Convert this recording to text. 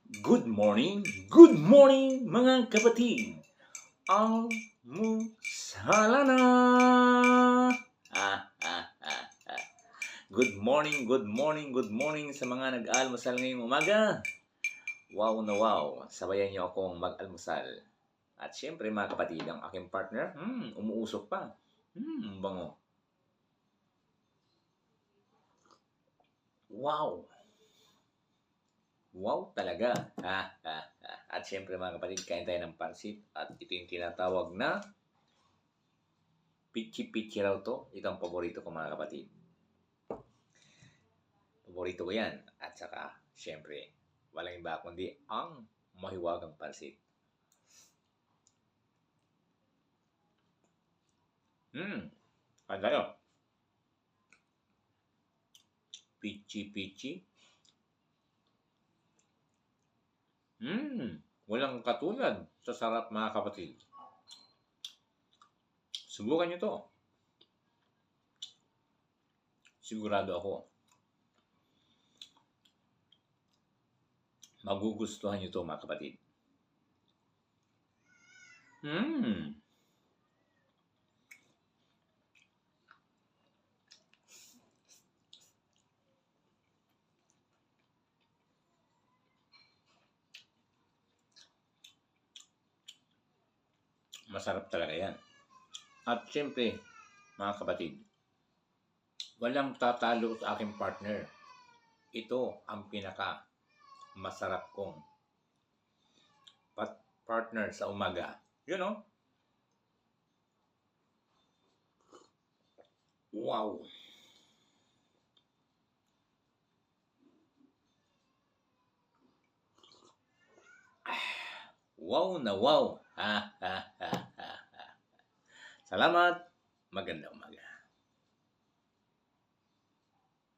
Good morning mga kapatid. Almusala na! Good morning sa mga nag-almusal ngayong umaga. Wow na wow, sabayan niyo akong mag-almusal. At syempre mga kapatid, ang aking partner, umuusok pa. Bango. Wow! Wow talaga. At syempre mga kapatid, kain tayo ng pansit. At ito yung tinatawag na pichi-pichi raw to. Ito ang paborito ko mga kapatid. Paborito ko yan. At saka, syempre, walang iba kundi ang mahiwagang pansit. Kain tayo. Pichi-pichi. Walang katulad sa sarap mga kapatid. Subukan nyo to. Sigurado ako. Magugustuhan nyo to mga kapatid. Masarap talaga yan. At syempre, mga kapatid, walang tatalo sa aking partner. Ito ang pinaka masarap kong partner sa umaga. You know? Wow! Wow na wow! Salamat! Magandang umaga.